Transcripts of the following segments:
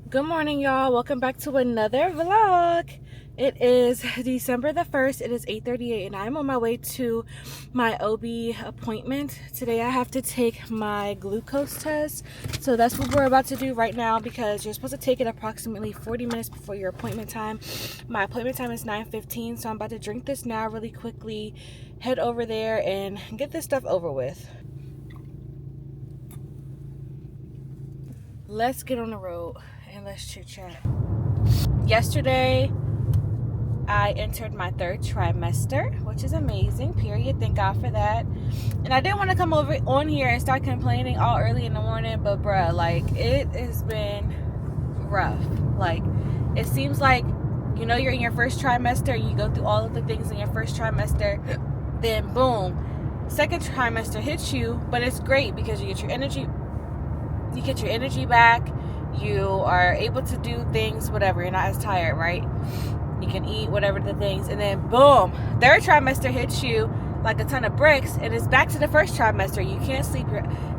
Good morning, y'all. Welcome back to another vlog. It is December the 1st. It is 8:38 and I'm on my way to my OB appointment. Today I have to take my glucose test. So that's what we're about to do right now because you're supposed to take it approximately 40 minutes before your appointment time. My appointment time is 9:15, so I'm about to drink this now really quickly, head over there and get this stuff over with. Let's get on the road and let's chit chat. Yesterday, I entered my third trimester, which is amazing, period. Thank God for that. And I didn't want to come over on here and start complaining all early in the morning, but bruh, like, it has been rough. Like, it seems like, you're in your first trimester, you go through all of the things in your first trimester, then boom, second trimester hits you, but it's great because you get your energy back, you are able to do things, whatever, you're not as tired, right? You can eat whatever the things, and then boom, third trimester hits you like a ton of bricks, and it's back to the first trimester. You can't sleep.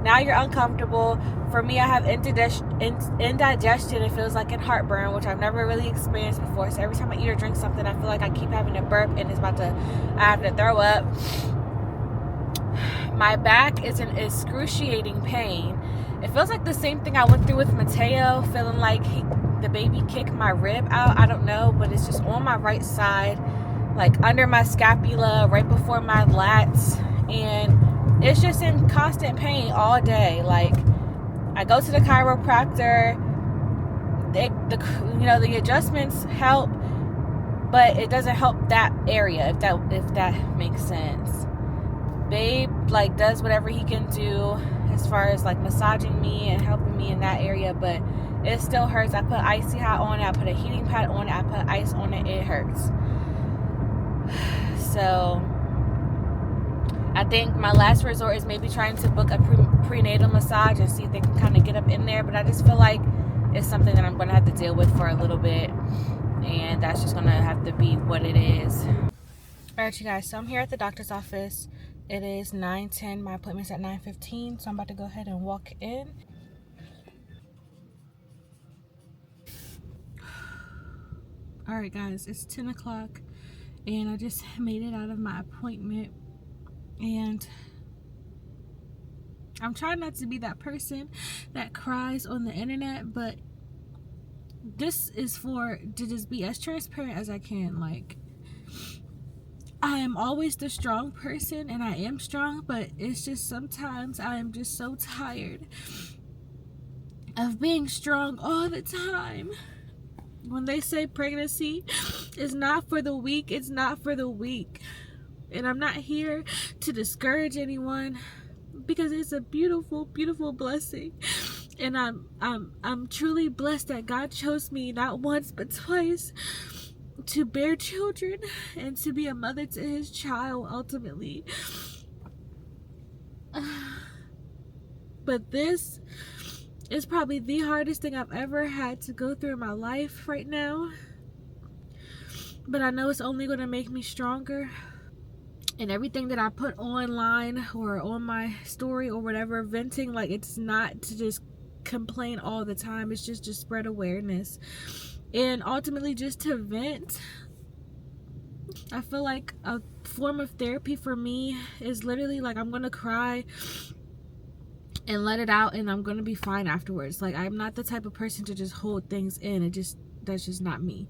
Now you're uncomfortable. For me, I have indigestion. It feels like in heartburn, which I've never really experienced before. So every time I eat or drink something, I feel like I keep having to burp, and I have to throw up. My back is in excruciating pain. It feels like the same thing I went through with Mateo, feeling like the baby kicked my rib out. I don't know, but it's just on my right side, like under my scapula, right before my lats, and it's just in constant pain all day. Like, I go to the chiropractor. The adjustments help, but it doesn't help that area, if that makes sense. Babe, like, does whatever he can do as far as like massaging me and helping me in that area, but it still hurts. I put icy hot on it, I put a heating pad on it, I put ice on it, it hurts. So I think my last resort is maybe trying to book a prenatal massage and see if they can kind of get up in there, but I just feel like it's something that I'm going to have to deal with for a little bit, and that's just going to have to be what it is. Alright, you guys, so I'm here at the doctor's office. It is 9:10. My appointment's at 9:15, so I'm about to go ahead and walk in. Alright, guys, it's 10 o'clock, and I just made it out of my appointment, and I'm trying not to be that person that cries on the internet, but this is to just be as transparent as I can. Like, I am always the strong person, and I am strong, but it's just sometimes I am just so tired of being strong all the time. When they say pregnancy is not for the weak, it's not for the weak. And I'm not here to discourage anyone, because it's a beautiful, beautiful blessing. And I'm truly blessed that God chose me not once but twice to bear children and to be a mother to his child ultimately. But this is probably the hardest thing I've ever had to go through in my life right now. But I know it's only going to make me stronger. And everything that I put online or on my story or whatever, venting, like, it's not to just complain all the time. It's just to spread awareness. And ultimately just to vent. I feel like a form of therapy for me is literally like, I'm going to cry and let it out, and I'm going to be fine afterwards. Like, I'm not the type of person to just hold things in. That's just not me.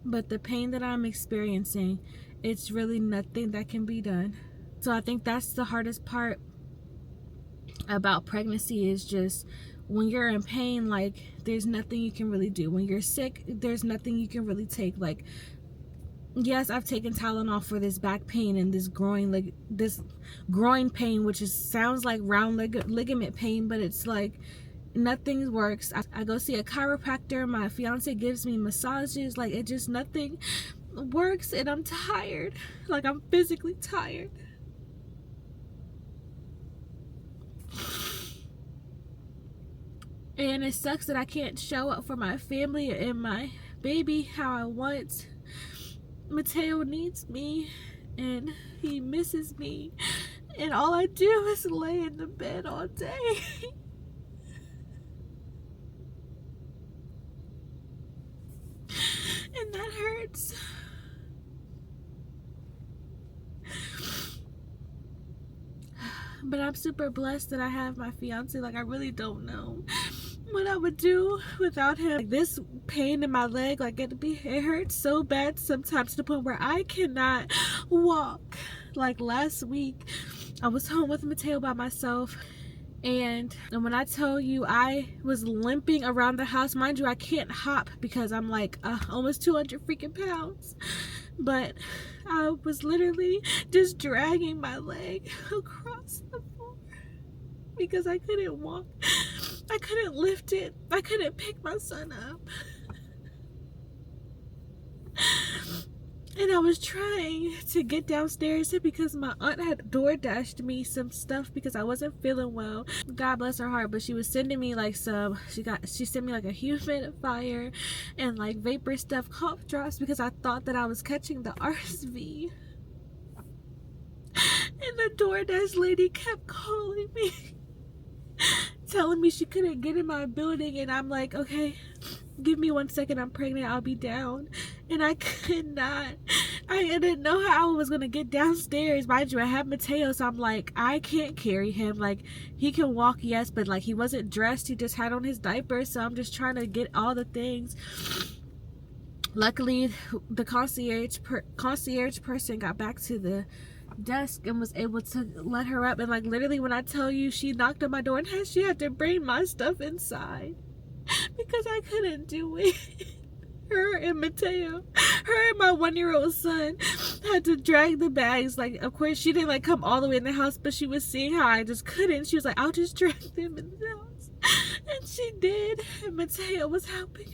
But the pain that I'm experiencing, it's really nothing that can be done. So I think that's the hardest part about pregnancy, is just when you're in pain, like, there's nothing you can really do. When you're sick, there's nothing you can really take. Like, yes, I've taken Tylenol for this back pain and this groin pain, which sounds like round ligament pain, but it's like nothing works. I go see a chiropractor. My fiance gives me massages. Like, it just, nothing works, and I'm tired. Like, I'm physically tired. And it sucks that I can't show up for my family and my baby how I want. Mateo needs me, and he misses me, and all I do is lay in the bed all day. hurts. But I'm super blessed that I have my fiance. Like, I really don't know what I would do without him. Like, this pain in my leg, like, it hurts so bad sometimes to the point where I cannot walk. Like, last week I was home with Mateo by myself, and when I tell you I was limping around the house, mind you, I can't hop because I'm like almost 200 freaking pounds, but I was literally just dragging my leg across the floor because I couldn't walk. I couldn't lift it. I couldn't pick my son up. And I was trying to get downstairs because my aunt had door dashed me some stuff because I wasn't feeling well. God bless her heart, but she was sending me like she sent me like a humidifier and like vapor stuff, cough drops, because I thought that I was catching the RSV. And the DoorDash lady kept calling me, telling me she couldn't get in my building, and I'm like, okay, give me 1 second, I'm pregnant, I'll be down. And I could not. I didn't know how I was gonna get downstairs. Mind you, I have Mateo, so I'm like, I can't carry him. Like, he can walk, yes, but like, he wasn't dressed, he just had on his diaper, so I'm just trying to get all the things. Luckily, the concierge person got back to the desk and was able to let her up. And like, literally, when I tell you, she knocked on my door and she had to bring my stuff inside because I couldn't do it. Her and Mateo, her and my 1-year-old son had to drag the bags. Like, of course, she didn't like come all the way in the house, but she was seeing how I just couldn't. She was like, I'll just drag them in the house. And she did. And Mateo was helping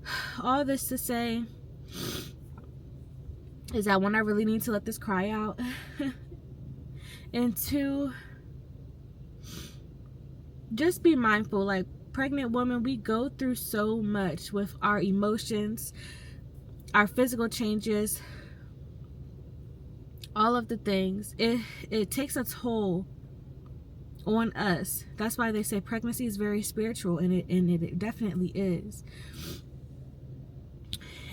her. All this to say is that, one, I really need to let this cry out. And two, just be mindful. Like, pregnant women, we go through so much with our emotions, our physical changes, all of the things. It takes a toll on us. That's why they say pregnancy is very spiritual, and it definitely is.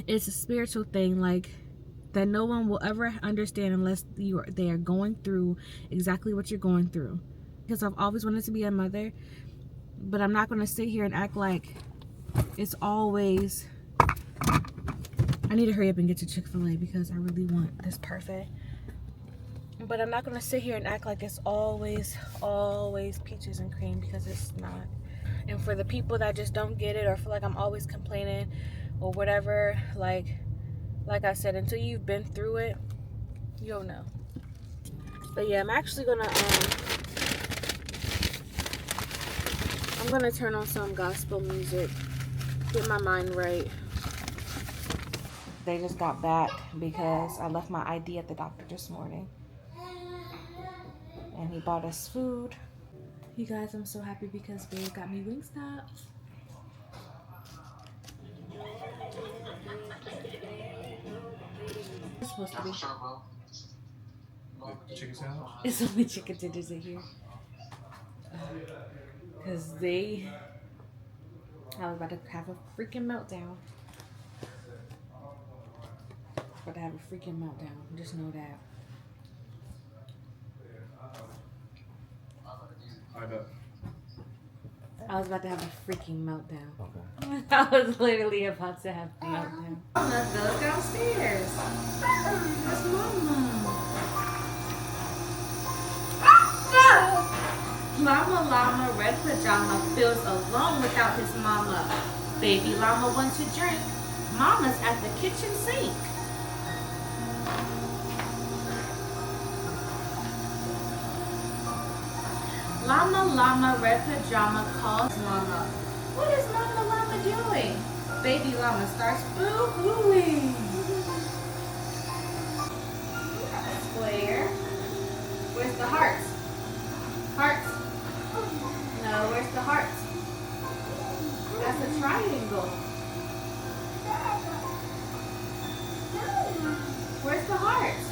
It's a spiritual thing, like, that no one will ever understand unless they are going through exactly what you're going through. Because I've always wanted to be a mother, but I'm not going to sit here and act like it's always... I need to hurry up and get to Chick-fil-A because I really want this parfait. But I'm not going to sit here and act like it's always peaches and cream, because it's not. And for the people that just don't get it or feel like I'm always complaining or whatever, like I said, until you've been through it, you'll know. But yeah, I'm actually going to... I'm gonna turn on some gospel music, get my mind right. They just got back because I left my ID at the doctor this morning. And he bought us food. You guys, I'm so happy because Babe got me Wingstop. It's supposed to be. Chicken sandwich? It's only chicken tenders in here. Because I was about to have a freaking meltdown. About to have a freaking meltdown. Just know that. I bet. I was about to have a freaking meltdown. Okay. I was literally about to have a meltdown. Let's go downstairs. That's Mama. Llama Red Pajama feels alone without his mama. Baby Llama wants to drink. Mama's at the kitchen sink. Llama Red Pajama calls Mama. What is Mama Llama doing? Baby Llama starts boo-hooing. Square. Where's the hearts? Hearts. No, where's the hearts? That's a triangle. Where's the hearts?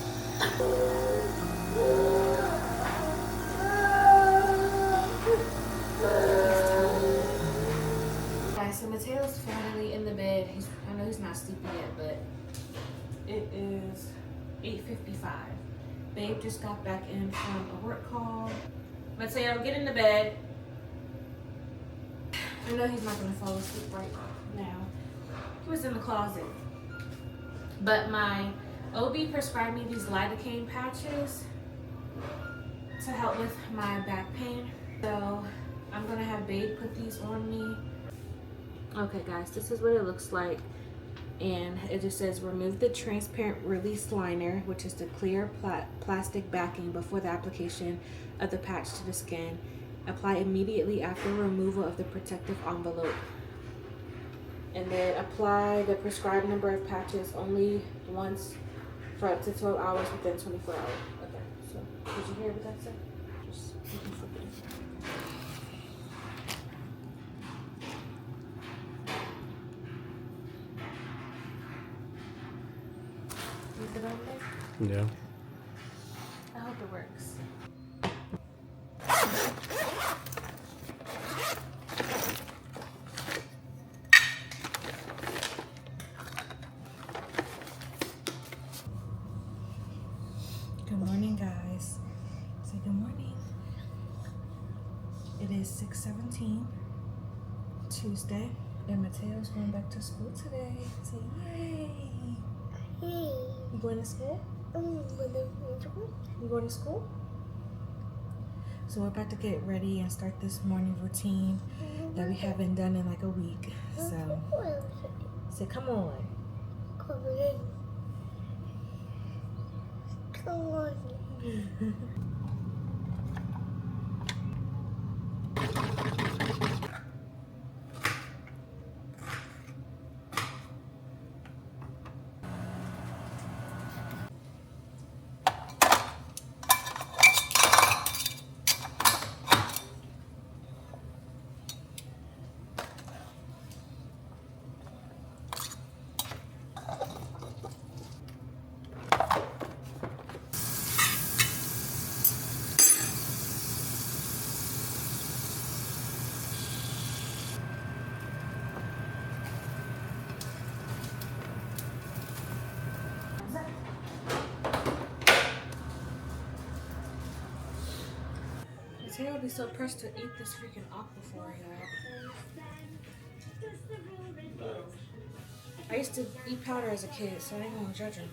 Guys, So Mateo's finally in the bed. I know he's not sleepy yet, but it is 8:55. Babe just got back in from a work call. Mateo, get in the bed. I know he's not gonna fall asleep right now. He was in the closet. But my OB prescribed me these lidocaine patches to help with my back pain. So I'm gonna have Babe put these on me. Okay guys, this is what it looks like. And it just says remove the transparent release liner, which is the clear plastic backing before the application of the patch to the skin. Apply immediately after removal of the protective envelope. And then apply the prescribed number of patches only once for up to 12 hours within 24 hours. Okay, so did you hear what that said? Just you can flip it. Is it on there? Yeah. I hope it works. Good morning, guys. Say good morning. It is 6:17, Tuesday, and Mateo's going back to school today. Say yay! Hey. You going to school? You going to school? So we're about to get ready and start this morning routine that we haven't done in like a week. So say come on. Come on. Mateo would be so pressed to eat this freaking aquaphor, y'all. I used to eat powder as a kid, so I ain't gonna judge him.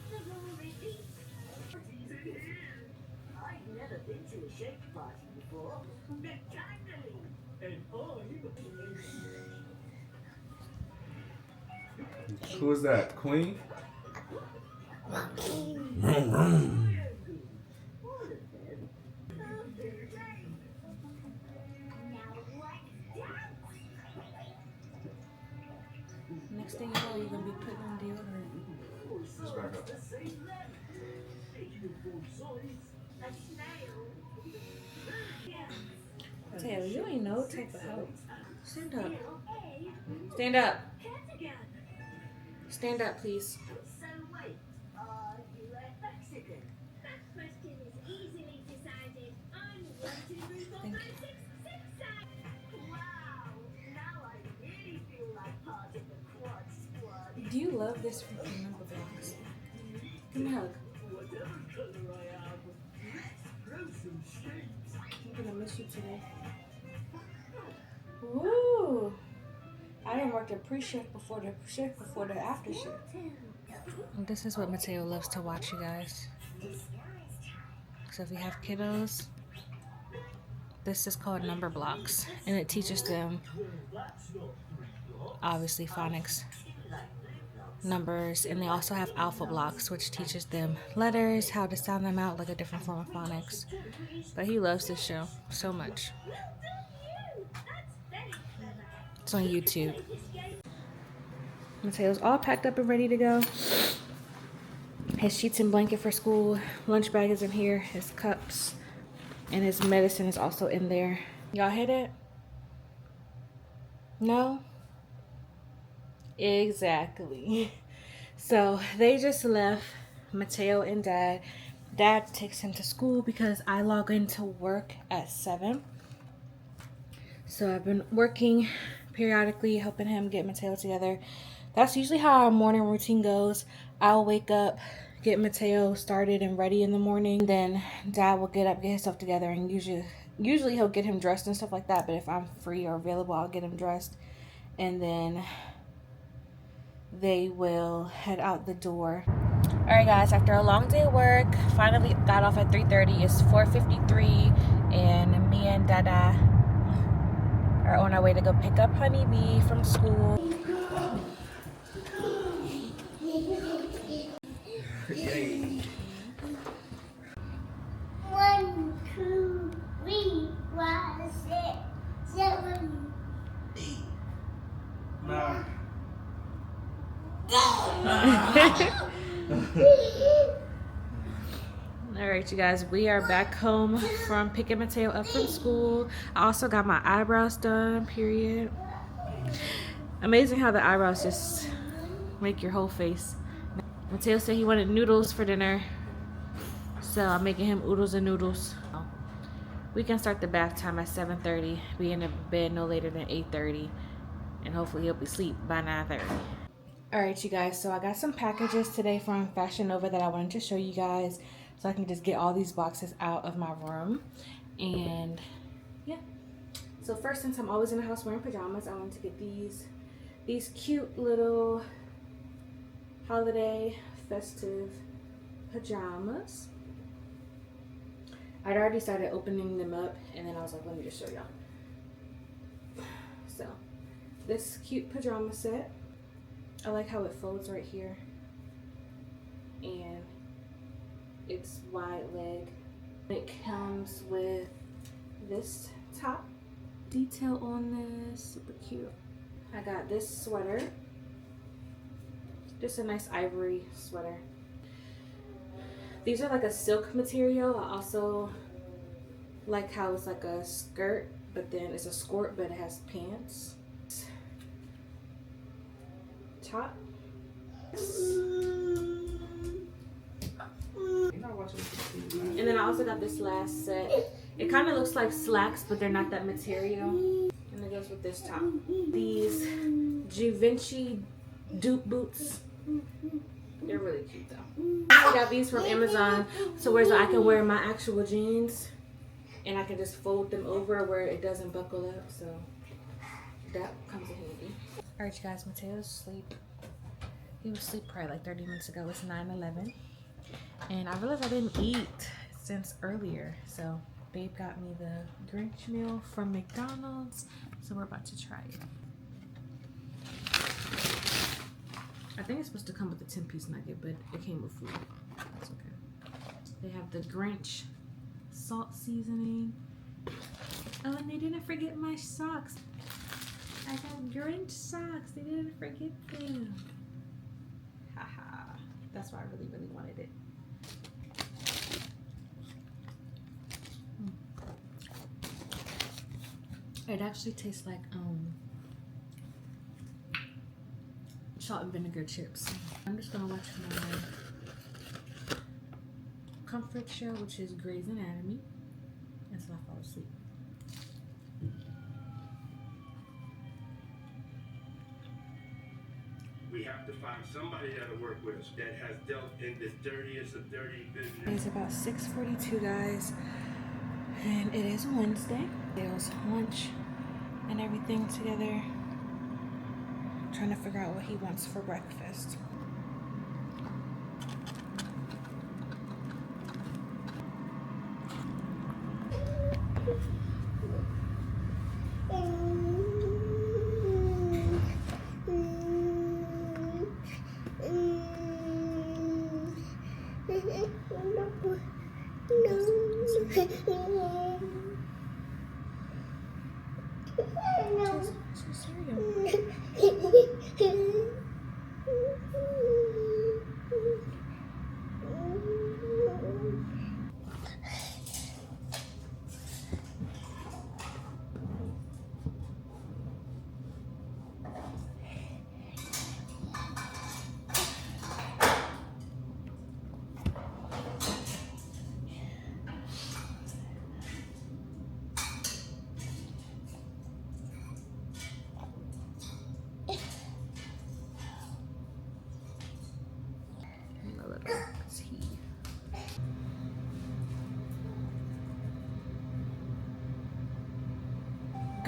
Who is that? Queen? Next thing you know, you're gonna be putting on deodorant. Just back up. Mateo, you ain't no type of help. Stand up. Stand up. Stand up, please. Thank you. Do you love this freaking number box? Give me a hug. I'm gonna miss you today. Woo! I didn't work the pre-shift before the shift before the after shift. This is what Mateo loves to watch, you guys. So if you have kiddos, this is called number blocks, and it teaches them obviously phonics, numbers, and they also have alpha blocks, which teaches them letters, how to sound them out like a different form of phonics. But he loves this show so much. It's on YouTube. Mateo's all packed up and ready to go. His sheets and blanket for school, lunch bag is in here, his cups, and his medicine is also in there. Y'all hit it? No? Exactly. So they just left, Mateo and Dad. Dad takes him to school because I log into work at 7. So I've been working periodically, helping him get Mateo together. That's usually how our morning routine goes. I'll wake up, get Mateo started and ready in the morning. Then Dad will get up, get his stuff together, and usually he'll get him dressed and stuff like that. But if I'm free or available, I'll get him dressed. And then they will head out the door. All right, guys, after a long day of work, finally got off at 3:30. It's 4:53, and me and Dada are on our way to go pick up Honeybee from school. Yay. 1, 2, 3, 4, 6, 7, 8, 9. All right, you guys, we are back home from picking Mateo up from school. I also got my eyebrows done, period. Amazing how the eyebrows just make your whole face. Mateo said he wanted noodles for dinner, so I'm making him oodles and noodles. We can start the bath time at 7:30, be in the bed no later than 8:30, and hopefully he'll be asleep by 9:30. All right, you guys, so I got some packages today from Fashion Nova that I wanted to show you guys so I can just get all these boxes out of my room. And yeah, so first, since I'm always in the house wearing pajamas, I wanted to get these cute little holiday festive pajamas. I'd already started opening them up, and then I was like, let me just show y'all. So this cute pajama set, I like how it folds right here, and it's wide leg. It comes with this top detail on this, super cute. I got this sweater, just a nice ivory sweater. These are like a silk material. I also like how it's like a skirt, but then it's a skirt, but it has pants. Top. And then I also got this last set. It kind of looks like slacks, but they're not that material. And it goes with this top. These Givenchy dupe boots. They're really cute though. I got these from Amazon, so whereas I can wear my actual jeans and I can just fold them over where it doesn't buckle up, so that comes in handy. Alright, you guys, Mateo's asleep. He was asleep probably like 30 minutes ago. It's 9:11, and I realized I didn't eat since earlier, so babe got me the Grinch meal from McDonald's, so we're about to try it. I think it's supposed to come with a 10-piece nugget, but it came with food. That's okay. They have the Grinch salt seasoning. Oh, and they didn't forget my socks. I got Grinch socks. They didn't forget them. Haha. That's why I really, really wanted it. It actually tastes like salt and vinegar chips. I'm just gonna watch my comfort show, which is Grey's Anatomy, until I fall asleep. We have to find somebody that'll work with us that has dealt in the dirtiest of dirty business. It's about 6:42, guys, and it is Wednesday. There's lunch and everything together. Trying to figure out what he wants for breakfast. Just cereal.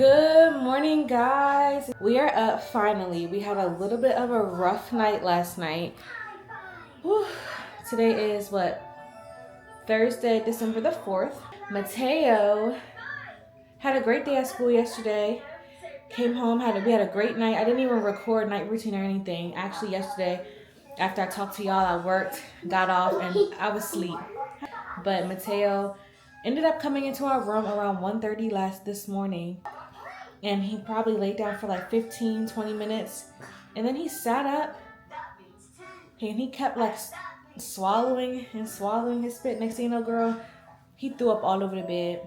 Good morning, guys. We are up finally. We had a little bit of a rough night last night. Whew. Today is what? Thursday, December the 4th. Mateo had a great day at school yesterday. Came home, we had a great night. I didn't even record night routine or anything. Actually, yesterday, after I talked to y'all, I worked, got off, and I was asleep. But Mateo ended up coming into our room around 1:30 this morning. And he probably laid down for like 15, 20 minutes. And then he sat up. And he kept like swallowing his spit. Next thing you know, girl, he threw up all over the bed.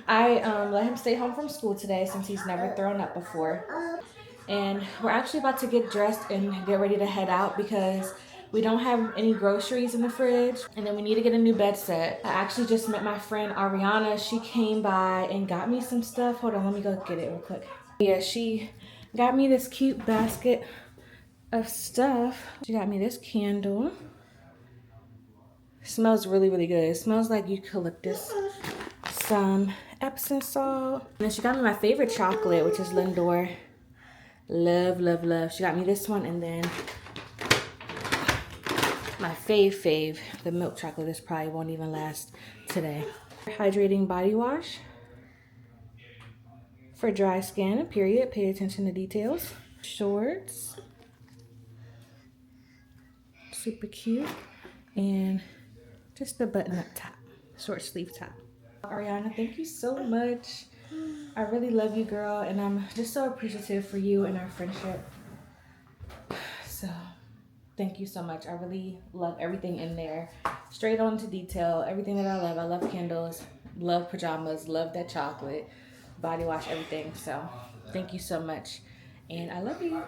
I let him stay home from school today since he's never thrown up before. And we're actually about to get dressed and get ready to head out because we don't have any groceries in the fridge. And then we need to get a new bed set. I actually just met my friend Ariana. She came by and got me some stuff. Hold on, let me go get it real quick. Yeah, she got me this cute basket of stuff. She got me this candle. It smells really, really good. It smells like eucalyptus. Some Epsom salt. And then she got me my favorite chocolate, which is Lindor. Love, love, love. She got me this one, and then my fave, the milk chocolate. This probably won't even last today. Hydrating body wash for dry skin and period. Pay attention to details. Shorts. Super cute. And just the button up top. Short sleeve top. Ariana, thank you so much. I really love you, girl, and I'm just so appreciative for you and our friendship. So, thank you so much. I really love everything in there. Straight on to detail. Everything that I love. I love candles, love pajamas, love that chocolate, body wash, everything. So, thank you so much, and I love you.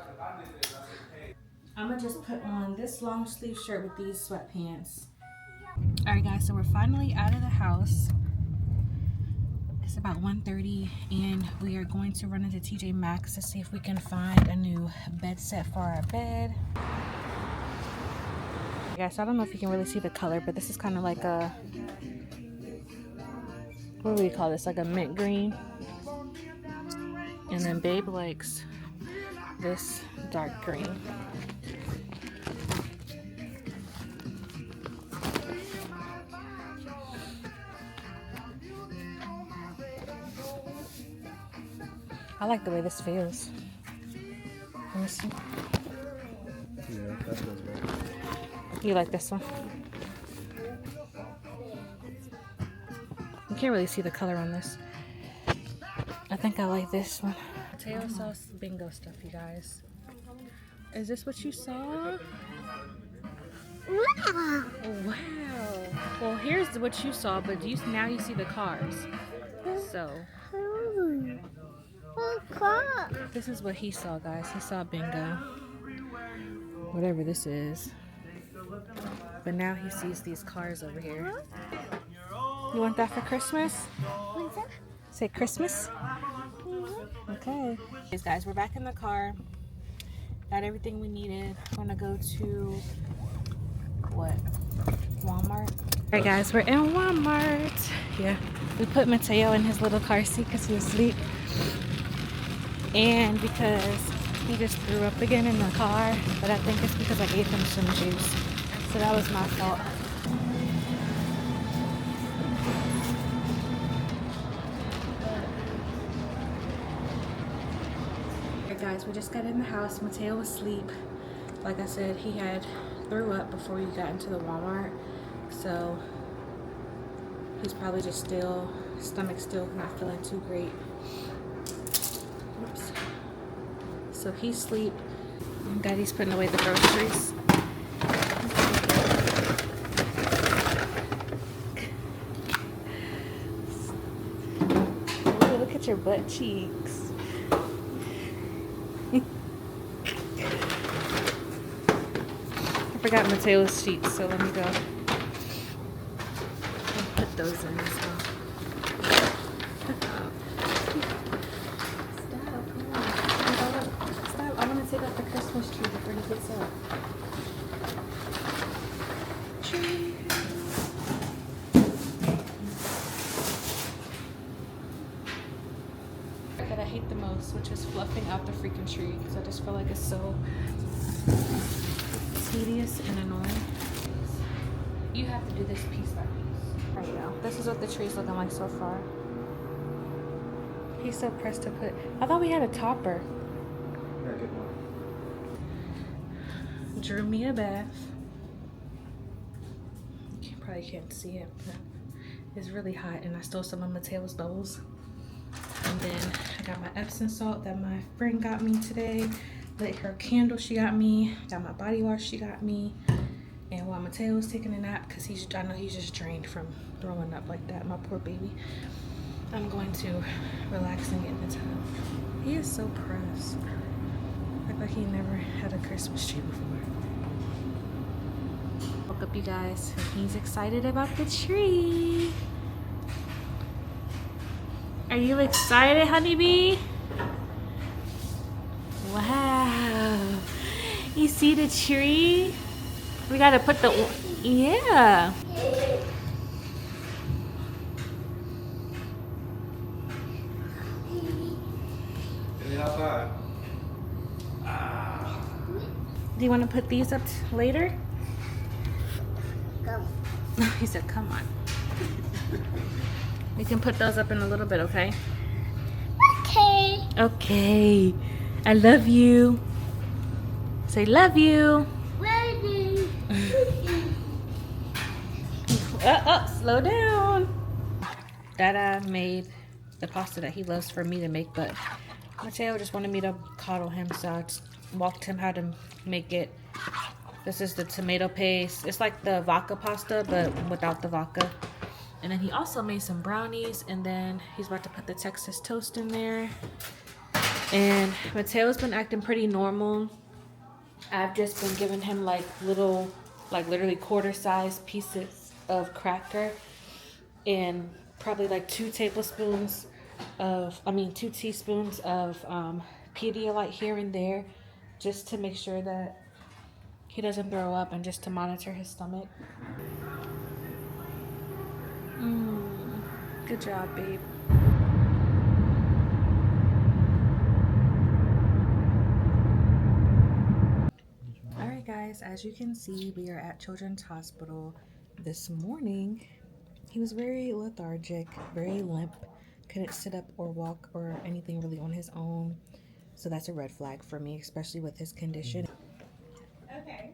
I'm gonna just put on this long sleeve shirt with these sweatpants. All right, guys, so we're finally out of the house. It's about 1:30 and we are going to run into TJ Maxx to see if we can find a new bed set for our bed. Guys, I don't know if you can really see the color, but this is kind of like a, what do we call this? Like a mint green. And then Babe likes this dark green. I like the way this feels. Let me see. Yeah, that feels right. You like this one? You can't really see the color on this. I think I like this one. Mateo saw some bingo stuff, you guys. Is this what you saw? Wow. Wow. Well, here's what you saw, but now you see the cars. So. This is what he saw, guys. He saw bingo. Whatever this is. But now he sees these cars over here. You want that for Christmas? What's that? Say Christmas? Okay. Anyways, guys, we're back in the car. Got everything we needed. We're gonna go to what? Walmart. Alright, guys, we're in Walmart. Yeah. We put Mateo in his little car seat because he was asleep. And because he just threw up again in the car, but I think it's because I gave him some juice. So that was my fault. Alright, guys, we just got in the house. Mateo was asleep. Like I said, he had threw up before we got into the Walmart. So he's probably just still, stomach still not feeling too great. Oops. So he's asleep. Daddy's putting away the groceries. Ooh, look at your butt cheeks. I forgot Mateo's sheets, so let me go and put those in as well. Stop, I want to take out the Christmas tree before he gets up. process, which is fluffing out the freaking tree because I just feel like it's so tedious and annoying. You have to do this piece by piece. There you go. This is what the tree's looking like so far. He's so pressed to put. I thought we had a topper. Yeah, get one. Drew me a bath. You probably can't see it, but it's really hot, and I stole some of Mateo's bubbles. And then I got my Epsom salt that my friend got me today. Lit her candle she got me. Got my body wash she got me. And while Mateo was taking a nap, because I know he's just drained from throwing up like that, my poor baby, I'm going to relax and get in the tub. He is so pressed. Like he never had a Christmas tree before. Woke up, you guys. He's excited about the tree. Are you excited, honeybee? Wow. You see the tree? We gotta put the, yeah. Get it outside. Do you want to put these up later? Come. He said, come on. We can put those up in a little bit, okay? Okay. Okay. I love you. Say love you. Ready. Slow down. Dada made the pasta that he loves for me to make, but Mateo just wanted me to coddle him, so I just walked him how to make it. This is the tomato paste. It's like the vodka pasta, but without the vodka. And then he also made some brownies, and then he's about to put the Texas toast in there. And Mateo's been acting pretty normal. I've just been giving him like little, like literally quarter-sized pieces of cracker and probably like 2 teaspoons of Pedialyte here and there, just to make sure that he doesn't throw up and just to monitor his stomach. Good job, babe. Alright guys, as you can see, we are at Children's Hospital this morning. He was very lethargic, very limp, couldn't sit up or walk or anything really on his own. So that's a red flag for me, especially with his condition. Okay.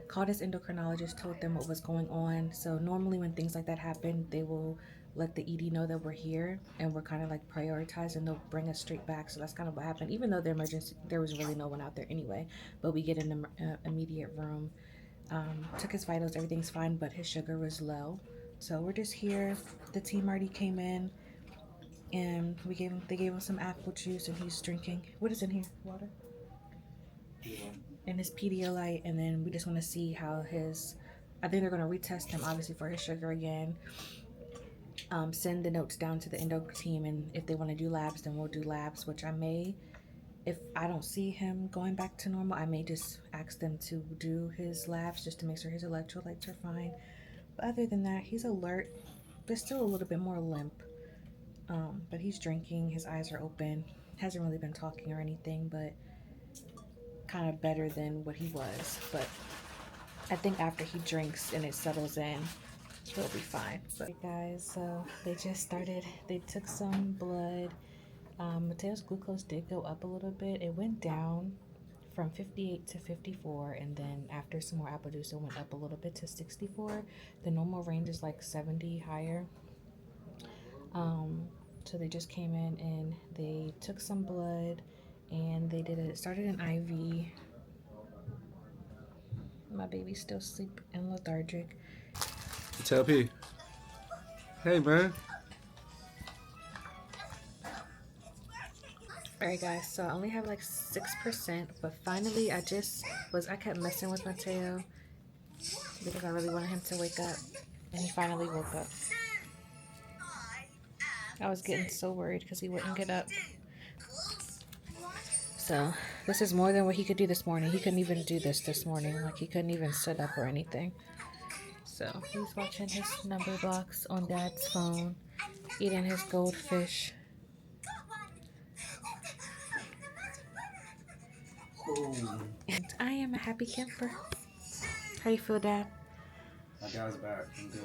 Called his endocrinologist, told them what was going on. So normally when things like that happen, they will let the ED know that we're here and we're kind of like prioritized, and they'll bring us straight back. So that's kind of what happened. Even though the emergency, there was really no one out there anyway, but we get in the immediate room. Took his vitals, everything's fine, but his sugar was low. So we're just here. The team already came in, and they gave him some apple juice, and he's drinking. What is in here? Water? And his Pedialyte, and then we just want to see how I think they're going to retest him obviously for his sugar again. Send the notes down to the endo team, and if they want to do labs, then we'll do labs, which I may, if I don't see him going back to normal, I may just ask them to do his labs just to make sure his electrolytes are fine. But other than that, he's alert. There's still a little bit more limp, but he's drinking, his eyes are open, hasn't really been talking or anything, but kind of better than what he was. But I think after he drinks and it settles in, he'll be fine. But guys, so they took some blood. Mateo's glucose did go up a little bit. It went down from 58 to 54, and then after some more apple juice, it went up a little bit to 64. The normal range is like 70 higher. So they just came in and they took some blood, and they started an IV. My baby's still asleep and lethargic. Tell P. Hey, man. Alright guys, so I only have like 6%, but finally I kept messing with Mateo because I really wanted him to wake up, and he finally woke up. I was getting so worried because he wouldn't get up. So this is more than what he could do this morning. He couldn't even do this morning. Like, he couldn't even sit up or anything. So he's watching his number box on Dad's phone, eating his goldfish. And I am a happy camper. How you feel, Dad? My guy's back. I'm good.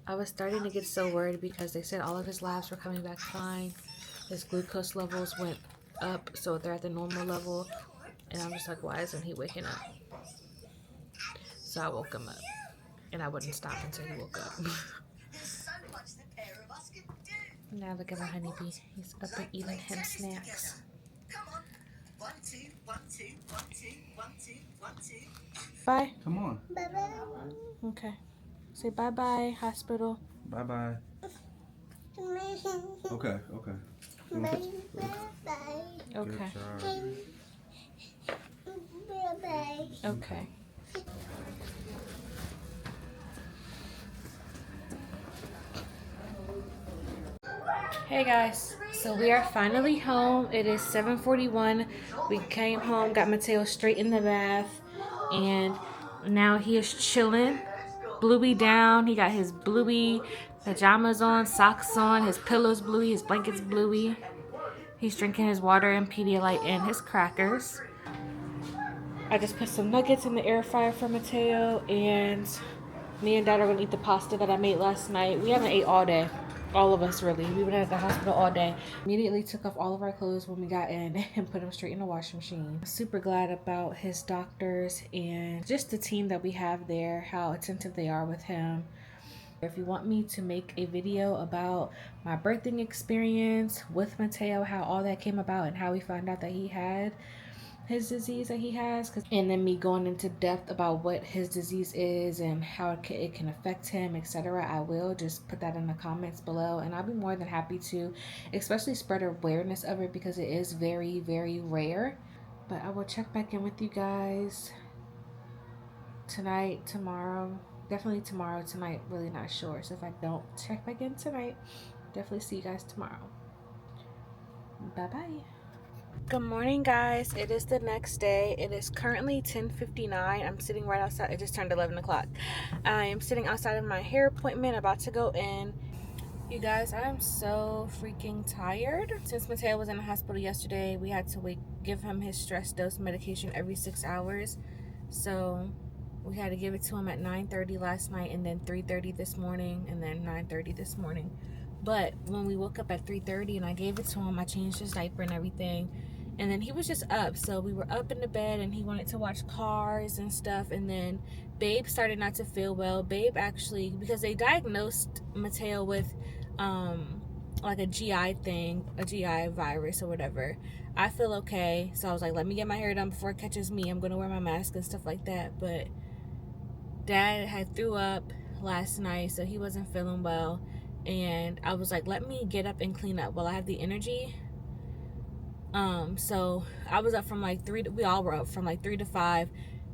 I was starting to get so worried because they said all of his labs were coming back fine. His glucose levels went up, so they're at the normal level. And I'm just like, why isn't he waking up? So I woke him up. And I wouldn't stop until he woke up. Now look at my honeybee. He's up and eating him snacks. Bye. Come on. Bye-bye. Okay. Say bye-bye, hospital. Bye-bye. Okay, okay. Bye-bye. Okay. Bye-bye. Okay. Hey guys, so we are finally home. It is 7:41. We came home, got Mateo straight in the bath, and now he is chilling. Bluey down. He got his Bluey pajamas on, socks on, his pillows Bluey, his blankets Bluey. He's drinking his water and Pedialyte and his crackers. I just put some nuggets in the air fryer for Mateo, and me and Dad are gonna eat the pasta that I made last night. We haven't ate all day. All of us, really. We've been at the hospital all day. Immediately took off all of our clothes when we got in and put them straight in the washing machine. Super glad about his doctors and just the team that we have there, how attentive they are with him. If you want me to make a video about my birthing experience with Mateo, how all that came about and how we found out that he had his disease that he has, and then me going into depth about what his disease is and how it can affect him, etc., I will just put that in the comments below, and I'll be more than happy to, especially spread awareness of it because it is very, very rare. But I will check back in with you guys tonight, tomorrow, definitely tomorrow. Tonight, really not sure, so if I don't check back in tonight, definitely see you guys tomorrow. Bye bye. Good morning, guys. It is the next day. It is currently 10:59. I'm sitting right outside. It just turned 11 o'clock. I am sitting outside of my hair appointment, about to go in. You guys, I am so freaking tired. Since Mateo was in the hospital yesterday, we had to give him his stress dose medication every 6 hours. So we had to give it to him at 9:30 last night, and then 3:30 this morning, and then 9:30 this morning. But when we woke up at 3:30 and I gave it to him, I changed his diaper and everything. And then he was just up. So we were up in the bed and he wanted to watch Cars and stuff. And then Babe started not to feel well. Babe actually, because they diagnosed Mateo with like a GI thing, a GI virus or whatever. I feel okay. So I was like, let me get my hair done before it catches me. I'm going to wear my mask and stuff like that. But Dad had threw up last night, so he wasn't feeling well. And I was like, let me get up and clean up while I have the energy. So I was up from like we all were up from like 3 to 5.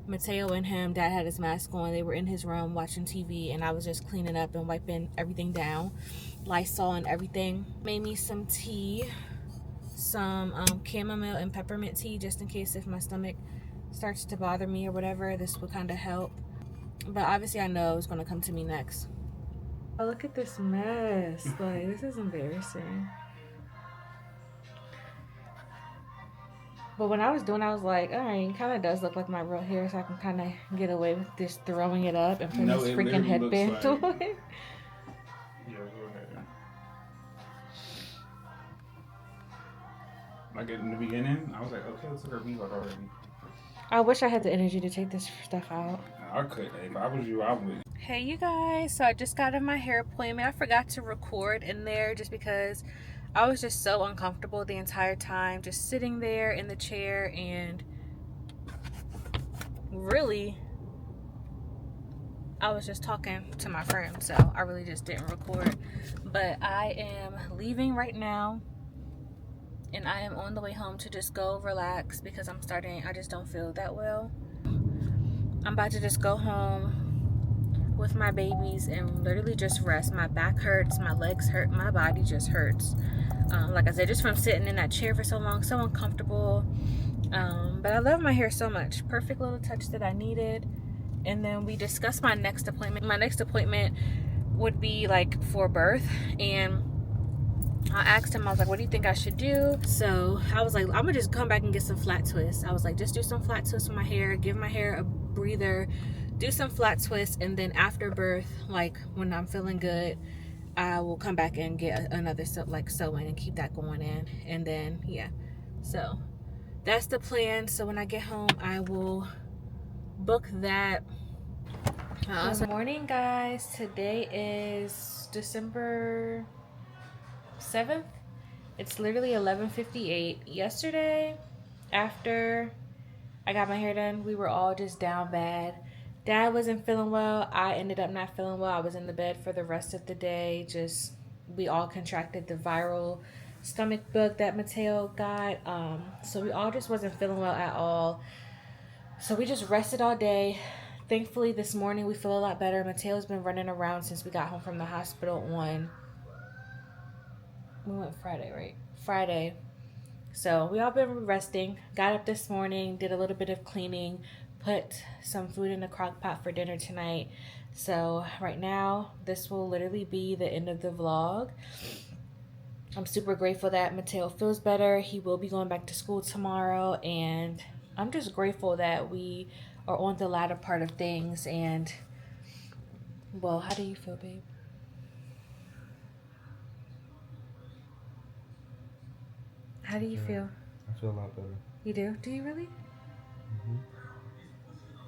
Mateo and him, Dad had his mask on. They were in his room watching TV, and I was just cleaning up and wiping everything down, Lysol and everything. Made me some tea, some chamomile and peppermint tea, just in case if my stomach starts to bother me or whatever, this would kind of help. But obviously I know it's going to come to me next. Oh, look at this mess. Like, this is embarrassing. But when I was doing, I was like, all right, it kind of does look like my real hair, so I can kind of get away with just throwing it up and putting this freaking headband on. Yeah, go ahead. Like in the beginning, I was like, okay, let's look at me already. I wish I had the energy to take this stuff out. I couldn't. If I was you, I would. Hey, you guys. So I just got in my hair appointment. I forgot to record in there just because I was just so uncomfortable the entire time, just sitting there in the chair, and really I was just talking to my friend, so I really just didn't record. But I am leaving right now, and I am on the way home to just go relax because I just don't feel that well. I'm about to just go home with my babies and literally just rest. My back hurts, my legs hurt, my body just hurts. Like I said, just from sitting in that chair for so long, so uncomfortable. But I love my hair so much. Perfect little touch that I needed. And then we discussed my next appointment. My next appointment would be like for birth, and I asked him, I was like, what do you think I should do? So I was like, I'm gonna just come back and get some flat twists. I was like, just do some flat twists with my hair, give my hair a breather, do some flat twists, and then after birth, like when I'm feeling good, I will come back and get another sew-in and keep that going in. And then yeah, so that's the plan. So when I get home, I will book that. Good morning, guys. Today is December 7th. It's literally 11:58. Yesterday, after I got my hair done, we were all just down bad. Dad wasn't feeling well. I ended up not feeling well. I was in the bed for the rest of the day. Just, we all contracted the viral stomach bug that Mateo got. So we all just wasn't feeling well at all. So we just rested all day. Thankfully, this morning we feel a lot better. Mateo's been running around since we got home from the hospital we went Friday, right? Friday. So we all been resting. Got up this morning, did a little bit of cleaning, put some food in the crock pot for dinner tonight. So right now, this will literally be the end of the vlog. I'm super grateful that Mateo feels better. He will be going back to school tomorrow, and I'm just grateful that we are on the latter part of things. And well, how do you feel, babe? How do you feel? I feel a lot better. You do? Do you really? Mm-hmm.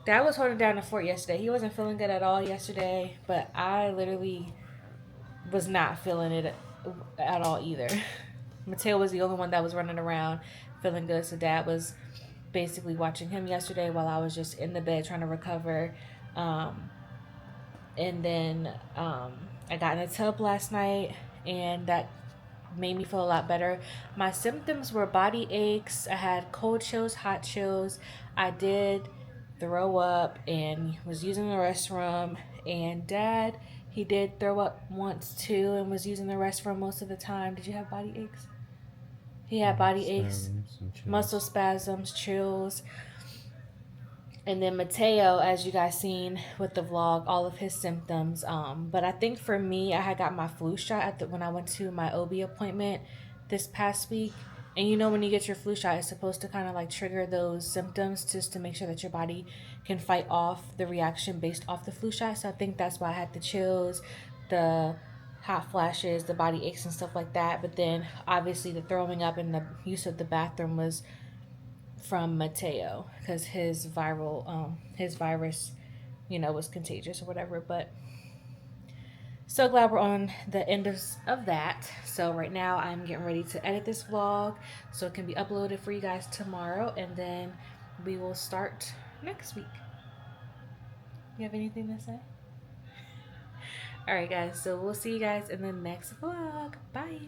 Dad was holding down the fort yesterday. He wasn't feeling good at all yesterday, but I literally was not feeling it at all either. Mateo was the only one that was running around feeling good, so Dad was basically watching him yesterday while I was just in the bed trying to recover. And then I got in a tub last night, and that made me feel a lot better. My symptoms were body aches. I had cold chills, hot chills. I did throw up and was using the restroom. And Dad, he did throw up once too and was using the restroom most of the time. Did you have body aches? He had body aches, muscle spasms, chills. And then Mateo, as you guys seen with the vlog, all of his symptoms. But I think for me, I had got my flu shot when I went to my OB appointment this past week. And you know, when you get your flu shot, it's supposed to kind of like trigger those symptoms just to make sure that your body can fight off the reaction based off the flu shot. So I think that's why I had the chills, the hot flashes, the body aches and stuff like that. But then obviously the throwing up and the use of the bathroom was from Mateo because his virus, you know, was contagious or whatever. But so glad we're on the end of that. So right now I'm getting ready to edit this vlog so it can be uploaded for you guys tomorrow, and then we will start next week. You have anything to say? All right, guys. So we'll see you guys in the next vlog. Bye.